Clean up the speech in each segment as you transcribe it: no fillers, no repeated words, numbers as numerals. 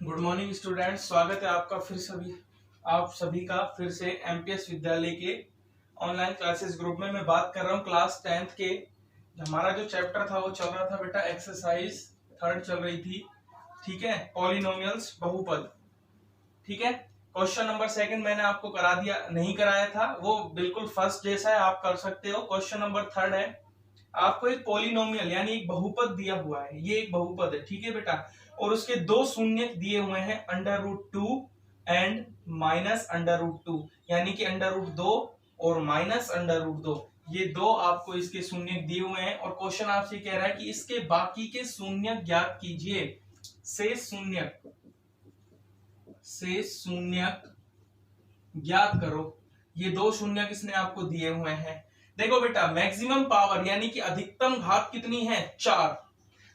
Good morning students, स्वागत है आपका आप सभी का फिर से एमपीएस विद्यालय के ऑनलाइन क्लासेस ग्रुप में। मैं बात कर रहा हूँ क्लास 10th के। हमारा जो चैप्टर था वो चल रहा था बेटा एक्सरसाइज 3rd चल रही थी, ठीक है, पॉलिनोमियल्स, बहुपद। ठीक है, क्वेश्चन नंबर 2 मैंने आपको करा दिया, नहीं कराया था, वो बिल्कुल फर्स्ट जैसा है, आप कर सकते हो। क्वेश्चन नंबर 3rd है, आपको एक पॉलिनोमियल यानी एक बहुपद दिया हुआ है, ये एक बहुपद है, ठीक है बेटा, और उसके दो शून्य दिए हुए हैं √2 एंड -√2, यानी कि √2 और -√2, ये दो आपको इसके शून्य दिए हुए हैं। और क्वेश्चन आपसे कह रहा है कि इसके बाकी के शून्य ज्ञात कीजिए, से शून्य ज्ञात करो। ये दो शून्य किसने आपको दिए हुए हैं? देखो बेटा, मैक्सिमम पावर यानी कि अधिकतम घात कितनी है? 4,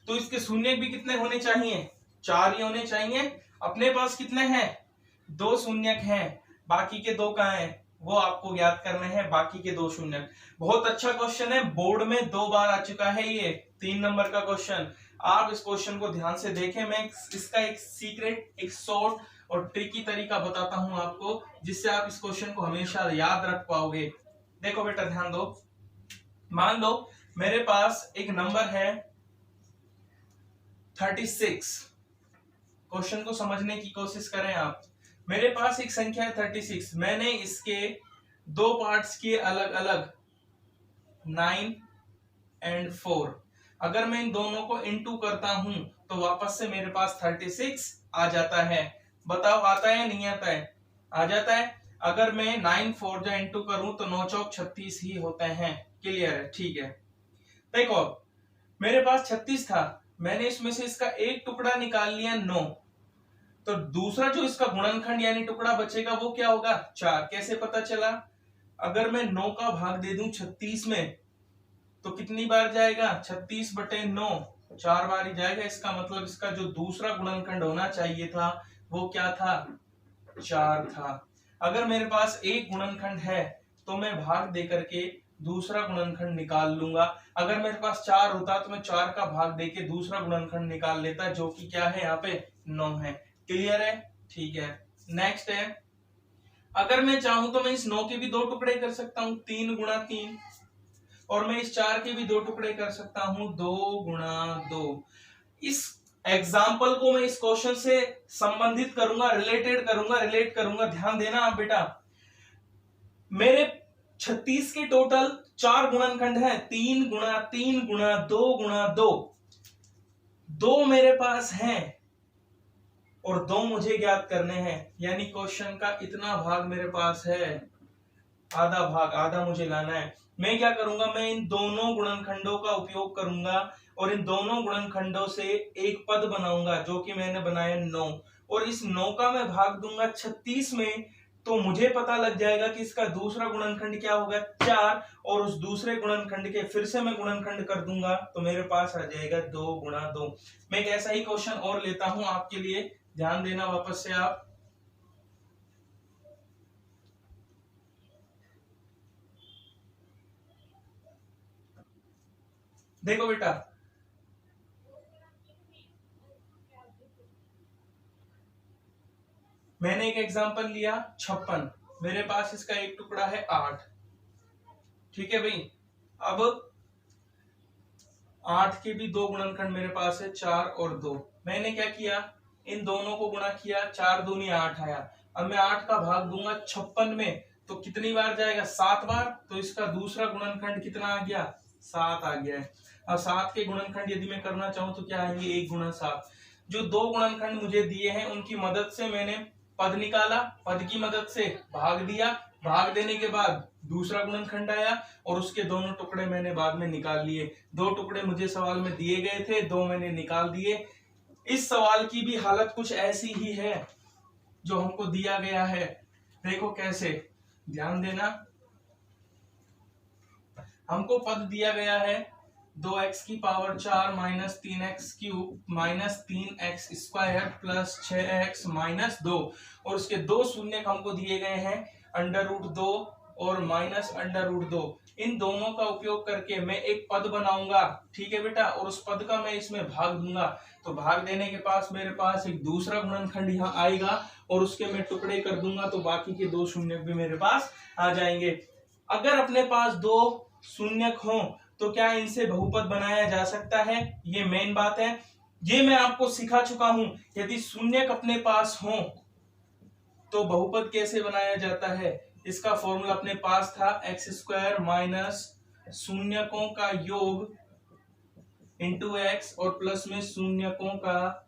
तो इसके शून्य भी कितने होने चाहिए? 4 ही होने चाहिए। अपने पास कितने हैं? 2 शून्य हैं, बाकी के 2 कहां हैं? वो आपको ज्ञात करने हैं, बाकी के 2 शून्य। बहुत अच्छा क्वेश्चन है, बोर्ड में 2 बार आ चुका है, ये 3 नंबर का क्वेश्चन। आप इस क्वेश्चन को ध्यान से देखें, मैं इसका एक सीक्रेट, एक शॉर्ट और ट्रिकी तरीका बताता हूं आपको, जिससे आप इस क्वेश्चन को हमेशा याद रख पाओगे। देखो बेटा, ध्यान दो, मान लो मेरे पास एक नंबर है 36। क्वेश्चन को समझने की कोशिश करें आप। मेरे पास एक संख्या है 36, मैंने इसके 2 पार्ट्स किए अलग अलग, 9 एंड 4। अगर मैं इन दोनों को इनटू करता हूं तो वापस से मेरे पास 36 आ जाता है। बताओ, आता है या नहीं आता है? आ जाता है। अगर मैं 9 4 जो इनटू करूं तो 9 चौक 36 ही होते हैं। क्लियर है? ठीक है। देखो, मेरे पास 36 था, मैंने इसमें से इसका एक टुकड़ा निकाल लिया 9, तो दूसरा जो इसका गुणनखंड यानी टुकड़ा बचेगा वो क्या होगा? 4। कैसे पता चला? अगर मैं 9 का भाग दे दूं 36 में तो कितनी बार जाएगा? 36/9, 4 बार ही जाएगा। इसका मतलब इसका जो दूसरा गुणनखंड होना चाहिए था वो क्या था? 4 था। अगर मेरे पास एक गुणनखंड है तो मैं भाग दे करके दूसरा गुणनखंड निकाल लूंगा। अगर मेरे पास 4 होता तो मैं 4 का भाग देके दूसरा गुणनखंड निकाल लेता, जो कि क्या है? यहाँ पे 9 है। क्लियर है? ठीक है। नेक्स्ट है, अगर मैं चाहूं तो मैं इस 9 के भी 2 टुकड़े कर सकता हूं, 3 गुणा 3, और मैं इस 4 के भी 2 टुकड़े कर सकता हूं, 2 गुणा 2। इस एग्जाम्पल को मैं इस क्वेश्चन से संबंधित करूंगा, रिलेट करूंगा। ध्यान देना आप बेटा, मेरे 36 के टोटल 4 गुणनखंड हैं, 3 गुणा 3 गुणा 2 गुणा 2, 2 मेरे पास हैं और 2 मुझे ज्ञात करने हैं, यानी क्वेश्चन का इतना भाग मेरे पास है, आधा भाग, आधा मुझे लाना है। मैं क्या करूंगा? मैं इन दोनों गुणनखंडों का उपयोग करूंगा और इन दोनों गुणनखंडों से एक पद बनाऊंगा, जो कि मैंने बनाया 9, और इस 9 का मैं भाग दूंगा 36 में, तो मुझे पता लग जाएगा कि इसका दूसरा गुणनखंड क्या होगा? 4, और उस दूसरे गुणनखंड के फिर से मैं गुणनखंड कर दूंगा तो मेरे पास आ जाएगा 2 गुणा 2। मैं एक ऐसा ही क्वेश्चन और लेता हूं आपके लिए, ध्यान देना वापस से आप। देखो बेटा, मैंने एक एग्जांपल लिया 56, मेरे पास इसका एक टुकड़ा है 8, ठीक है भाई। अब 8 के भी 2 गुणनखंड मेरे पास है, 4 और 2। मैंने क्या किया? इन दोनों को गुणा किया, 4 दूनी 8 आया। अब मैं 8 का भाग दूंगा 56 में, तो कितनी बार जाएगा? 7 बार। तो इसका दूसरा गुणनखंड कितना आ गया? 7 आ गया है। अब 7 के गुणनखंड यदि मैं करना चाहूं तो क्या आएंगे? 1 गुणा 7। जो 2 गुणनखंड मुझे दिए हैं उनकी मदद से मैंने पद निकाला, पद की मदद से भाग दिया, भाग देने के बाद दूसरा गुणनखंड आया और उसके दोनों टुकड़े मैंने बाद में निकाल लिए। 2 टुकड़े मुझे सवाल में दिए गए थे, 2 मैंने निकाल दिए। इस सवाल की भी हालत कुछ ऐसी ही है जो हमको दिया गया है। देखो कैसे, ध्यान देना। हमको पद दिया गया है 2x की power 4 minus 3x cube minus 3x square plus 6x minus 2, और उसके 2 शून्य हमको दिए गए हैं √2 और माइनस √2, इन दोनों का उपयोग करके मैं एक पद बनाऊंगा, ठीक है बेटा, और उस पद का मैं इसमें भाग दूंगा। तो भाग देने के पास मेरे पास एक दूसरा गुणनखंड यहाँ आएगा और उसके मैं टुकड़े कर दूंगा, तो बाकी के 2 शून्यक भी मेरे पास आ जाएंगे। अगर अपने पास 2 शून्यक हो तो क्या इनसे बहुपद बनाया जा सकता है, ये मेन बात है। ये मैं आपको सिखा चुका हूं, यदि शून्यक अपने पास हो तो बहुपद कैसे बनाया जाता है। इसका फॉर्मूला अपने पास था x² माइनस शून्यकों का योग इंटू x और प्लस में शून्यकों का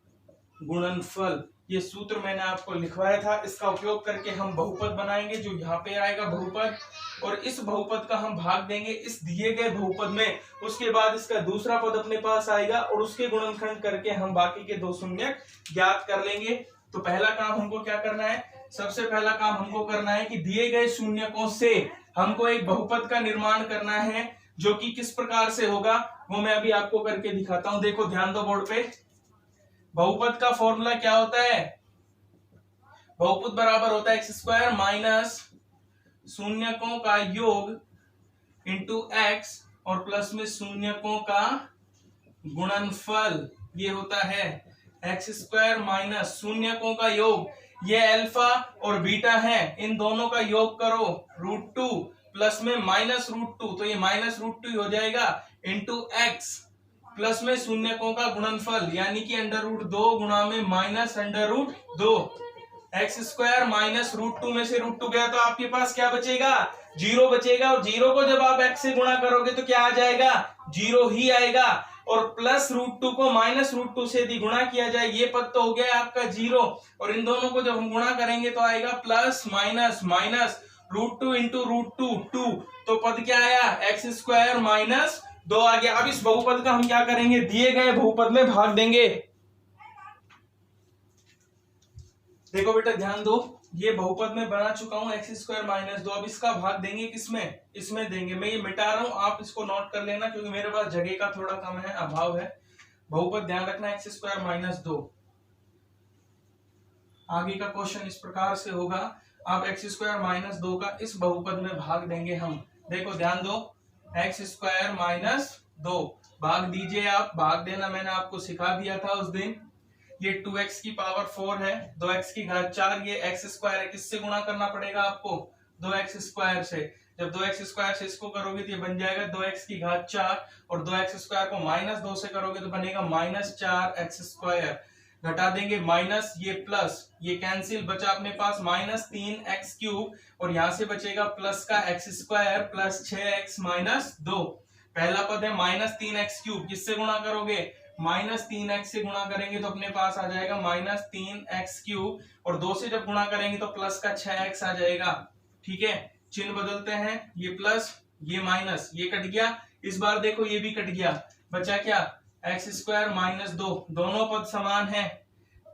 गुणनफल। ये सूत्र मैंने आपको लिखवाया था, इसका उपयोग करके हम बहुपद बनाएंगे, जो यहाँ पे आएगा बहुपद, और इस बहुपद का हम भाग देंगे इस दिए गए बहुपद में। उसके बाद इसका दूसरा पद अपने पास आएगा और उसके गुणनखंड करके हम बाकी के 2 शून्यक ज्ञात कर लेंगे। तो पहला काम हमको क्या करना है, सबसे पहला काम हमको करना है कि दिए गए शून्यकों से हमको एक बहुपद का निर्माण करना है, जो कि किस प्रकार से होगा वो मैं अभी आपको करके दिखाता हूं। देखो ध्यान दो बोर्ड पे, बहुपद का फॉर्मूला क्या होता है, बहुपद बराबर होता है x² माइनस शून्यकों का योग इंटू x और प्लस में शून्यकों का गुणनफल। ये होता है x² माइनस शून्यकों का योग, ये अल्फा और बीटा है, इन दोनों का योग करो √2 प्लस में माइनस √2, तो ये माइनस √2 हो जाएगा, इंटू x प्लस में शून्यकों का गुणनफल, यानी कि √2 गुणा में माइनस √2। x² माइनस √2 में से √2 गया तो आपके पास क्या बचेगा, 0 बचेगा, और 0 को जब आप x से गुणा करोगे तो क्या आ जाएगा, 0 ही आएगा। और प्लस √2 को माइनस √2 से यदि गुणा किया जाए, ये पद तो हो गया आपका 0, और इन दोनों को जब हम गुणा करेंगे तो आएगा प्लस माइनस माइनस √2 इंटू √2 2, तो पद क्या आया, x² माइनस 2 आ गया। अब इस बहुपद का हम क्या करेंगे, दिए गए बहुपद में भाग देंगे। देखो बेटा ध्यान दो, ये बहुपद में बना चुका हूं x² माइनस 2, अब इसका भाग देंगे किसमें, इसमें देंगे। मैं ये मिटा रहा हूं, आप इसको नोट कर लेना क्योंकि मेरे पास जगह का थोड़ा कम है, अभाव है। बहुपद ध्यान रखना x² माइनस 2। आगे का क्वेश्चन इस प्रकार से होगा, आप x² माइनस 2 का इस बहुपद में भाग देंगे हम। देखो ध्यान दो, x² माइनस 2 भाग दीजिए आप, भाग देना मैंने आपको सिखा दिया था उस दिन। ये 2x की पावर 4 है, 2x की घात 4, ये x² है, किससे गुणा करना पड़ेगा आपको, 2x² से। जब 2x² से इसको करोगे तो ये बन जाएगा 2x की घात 4, और 2x² को माइनस 2 से करोगे तो बनेगा माइनस 4x²। घटा देंगे माइनस, ये प्लस, ये कैंसिल, बचा अपने पास माइनस 3x³ और यहां से बचेगा प्लस का x² प्लस 6x माइनस 2। पहला पद है माइनस 3x³, किससे गुणा करोगे, माइनस 3x से गुणा करेंगे तो अपने पास आ जाएगा माइनस 3x³, और 2 से जब गुणा करेंगे तो प्लस का 6x आ जाएगा। ठीक है, चिन्ह बदलते हैं, ये प्लस ये माइनस, ये कट गया, इस बार देखो ये भी कट गया, बचा क्या, x² माइनस 2, दोनों पद समान है।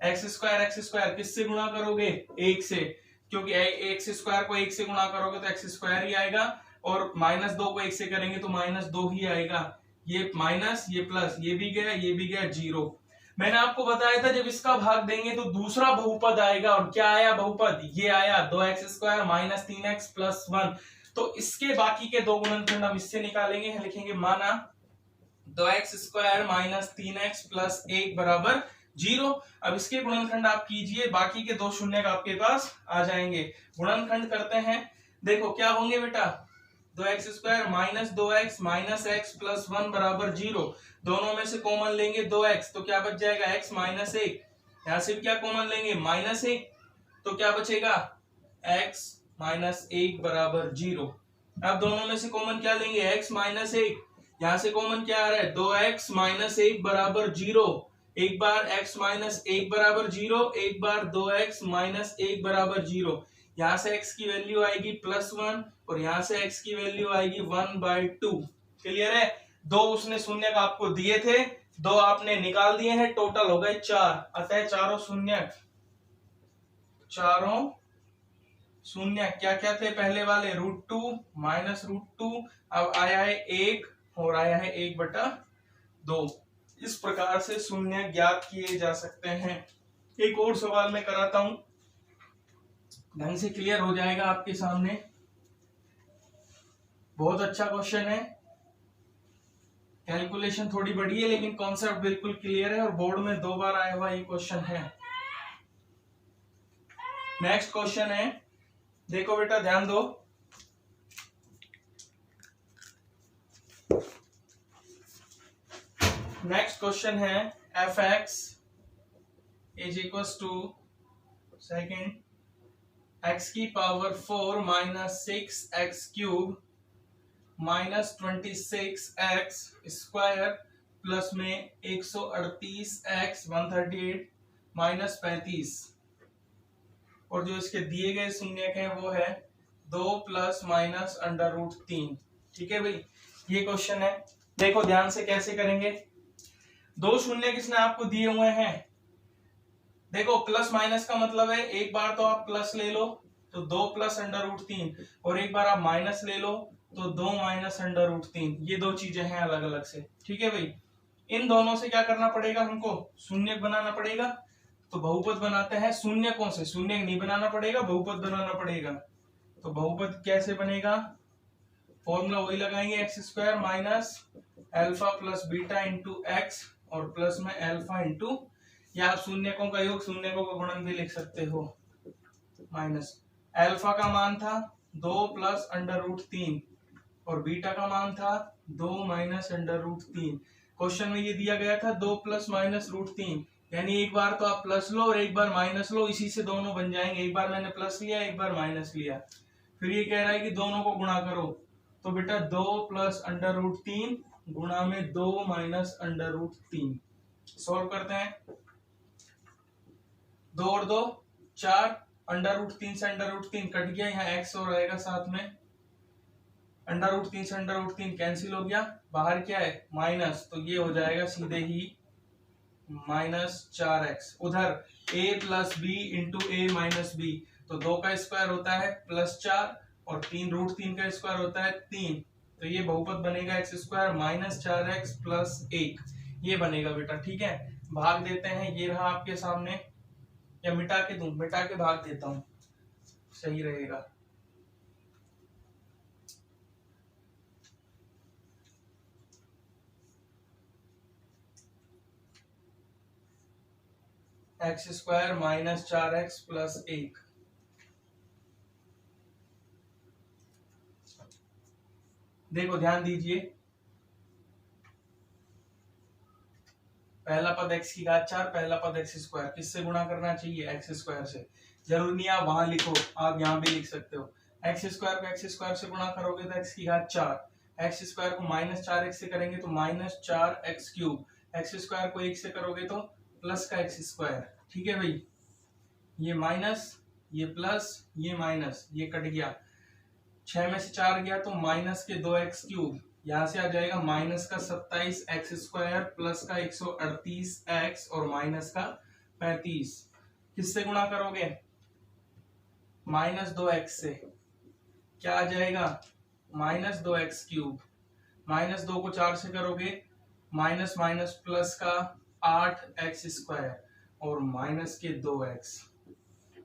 x² किससे गुणा करोगे, 1 से, क्योंकि x² को 1 से गुणा करोगे तो x² ही आएगा, और माइनस 2 को 1 से करेंगे तो माइनस 2 ही आएगा। ये माइनस ये प्लस, ये भी गया, ये भी गया, 0। मैंने आपको बताया था जब इसका भाग देंगे तो दूसरा बहुपद आएगा, और क्या आया बहुपद, ये आया 2x² माइनस 3x प्लस 1। तो इसके बाकी के 2 गुणनखंड हम इससे निकालेंगे, लिखेंगे माना 2x² माइनस 3x प्लस 1 बराबर 0। अब इसके गुणनखंड आप कीजिए, बाकी के 2 शून्य आपके पास आ जाएंगे। गुणनखंड करते हैं, देखो क्या होंगे बेटा, 2x² minus 2x minus x plus 1 बराबर 0। दोनों में से कॉमन लेंगे 2x, तो क्या बच जाएगा x माइनस 1, यहां से क्या कॉमन लेंगे माइनस 1, तो क्या बचेगा x माइनस 1 बराबर 0। अब दोनों में से कॉमन क्या लेंगे, x माइनस 1, यहां से कॉमन क्या आ रहा है, 2x माइनस 1 बराबर 0। एक बार x माइनस 1 बराबर 0, एक बार 2x माइनस 1 बराबर 0। यहां से x की वैल्यू आएगी प्लस 1 और यहां से x की वैल्यू आएगी 1/2। क्लियर है, 2 उसने शून्य आपको दिए थे, 2 आपने निकाल दिए हैं, टोटल हो गए 4। अतः चारों शून्य क्या क्या थे, पहले वाले √2 माइनस √2, अब आया है 1 और आया है 1/2। इस प्रकार से शून्य ज्ञात किए जा सकते हैं। एक और सवाल मैं कराता हूं, ढंग से क्लियर हो जाएगा आपके सामने। बहुत अच्छा क्वेश्चन है, कैलकुलेशन थोड़ी बड़ी है लेकिन कॉन्सेप्ट बिल्कुल क्लियर है और बोर्ड में 2 बार आया हुआ ये क्वेश्चन है। नेक्स्ट क्वेश्चन है, देखो बेटा ध्यान दो, नेक्स्ट क्वेश्चन है F X is equal to second X की power 4 minus 6x cube minus 26x square plus में 138x 138 माइनस 35 और जो इसके दिए गए शून्य हैं वो है 2 प्लस माइनस अंडर रूट 3। ठीक है भाई, ये क्वेश्चन है। देखो ध्यान से कैसे करेंगे, दो शून्य किसने आपको दिए हुए हैं, देखो प्लस माइनस का मतलब है एक बार तो आप प्लस ले लो तो 2 प्लस अंडर रूट 3 और एक बार आप माइनस ले लो तो 2 माइनस अंडर रूट 3, ये दो चीजें हैं अलग अलग से। ठीक है भाई, इन दोनों से क्या करना पड़ेगा, हमको शून्य बनाना पड़ेगा। तो बहुपद बनाते हैं, शून्य कौन से, शून्य नहीं बनाना पड़ेगा, बहुपद बनाना पड़ेगा। तो बहुपद कैसे बनेगा, फॉर्मूला वही लगाएंगे, x square minus alpha plus beta into x और प्लस में एल्फा इंटू, या आप शून्यकों का योग शून्यकों का गुणन भी लिख सकते हो, माइनस एल्फा का मान था 2 प्लस अंडर रूट 3 और बीटा का मान था 2 माइनस अंडर रूट 3। क्वेश्चन में ये दिया गया था 2 प्लस माइनस रूट 3, यानी एक बार तो आप प्लस लो और एक बार माइनस लो, इसी से दोनों बन जाएंगे। एक बार मैंने प्लस लिया, एक बार माइनस लिया, फिर ये कह रहा है कि दोनों को गुणा करो, तो बेटा 2 प्लस अंडर रूट 3 गुणा में 2 माइनस अंडर रूट 3। सॉल्व करते हैं, 2 और 2 4, अंडर रूट 3 से अंडर रूट 3 कट गया, यहाँ एक्स और रहेगा साथ में, अंडर रूट 3 से अंडर रूट 3 कैंसिल हो गया, बाहर क्या है माइनस, तो ये हो जाएगा सीधे ही माइनस 4x। उधर a plus B into A minus B, तो 2 का स्क्वायर होता है प्लस 4 और 3 रूट 3 का स्क्वायर होता है 3, तो ये बहुपद बनेगा x square minus 4x plus 1, ये बनेगा बेटा। ठीक है, भाग देते हैं, ये रहा आपके सामने, या मिटा के दूं, मिटा के भाग देता हूं, सही रहेगा। X square minus 4x plus 1, देखो ध्यान दीजिए, पहला पद x की घात 4, पहला पद x स्क्वायर, किससे गुणा करना चाहिए, x स्क्वायर से। जरूरी नहीं आप वहां लिखो, आप यहाँ भी लिख सकते हो, एक्स स्क्वायर को एक्स स्क्वायर से गुणा करोगे तो x की घात 4, एक्स स्क्वायर को माइनस 4x से करेंगे तो minus 4x cube, x square को 1 से करोगे तो प्लस का एक्स स्क्वायर। ठीक है भाई, ये माइनस, ये प्लस, ये माइनस, ये कट गया, 6 में से 4 गया तो माइनस के 2x क्यूब, यहां से आ जाएगा माइनस का 27x स्क्वायर प्लस का 138x और माइनस का 35। किससे गुणा करोगे, माइनस 2x से, क्या आ जाएगा माइनस 2x क्यूब, माइनस 2 को 4 से करोगे माइनस माइनस प्लस का 8x स्क्वायर और माइनस के 2x,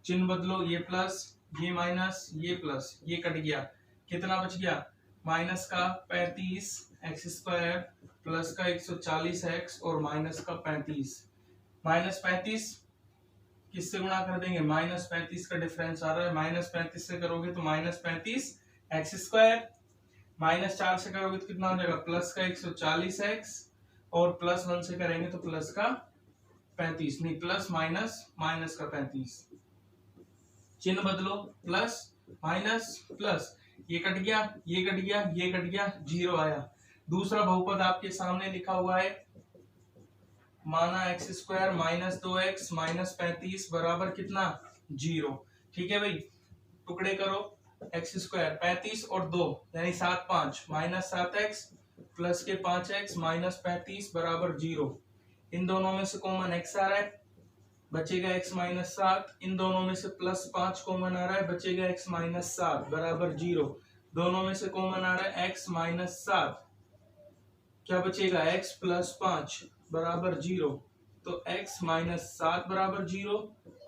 चिन्ह बदलो, ये प्लस, ये माइनस, ये प्लस, ये कट गया, कितना बच गया, माइनस का 35x स्क्वायर प्लस का 140x और माइनस का 35। माइनस 35 किससे गुणा कर देंगे, माइनस 35 का डिफरेंस आ रहा है, माइनस 35 से करोगे तो माइनस 35x स्क्वायर, माइनस 4 से करोगे तो कितना हो जाएगा, प्लस का 140x और प्लस 1 से करेंगे तो प्लस का 35, नहीं प्लस माइनस माइनस का 35, चिन्ह बदलो, प्लस माइनस प्लस, ये कट गया, ये कट गया, ये कट गया, 0 आया। दूसरा बहुपद आपके सामने लिखा हुआ है, माना x square minus 2x minus 35 बराबर कितना, 0। ठीक है भाई, टुकड़े करो, एक्स स्क्वायर 35 और 2 यानी 7 5 माइनस 7x प्लस के 5x माइनस 35 बराबर 0। इन दोनों में से कॉमन x आ रहा है, बचेगा x माइनस 7, इन दोनों में से प्लस 5 कॉमन आ रहा है, बचेगा x माइनस 7 बराबर 0। दोनों में से कॉमन आ रहा है x माइनस 7, क्या बचेगा, x प्लस 5 बराबर 0, तो x माइनस 7 बराबर 0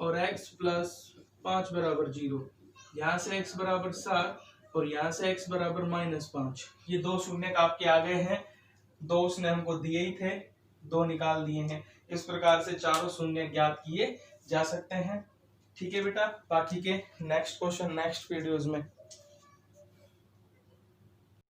और x प्लस 5 बराबर 0। यहाँ से x बराबर 7 और यहाँ से x बराबर -5। ये 2 शून्य आपके आ गए हैं, 2 उसने हमको दिए ही थे, 2 निकाल दिए हैं। इस प्रकार से चारों शून्य ज्ञात किए जा सकते हैं। ठीक है बेटा, बाकी के नेक्स्ट क्वेश्चन नेक्स्ट वीडियोज में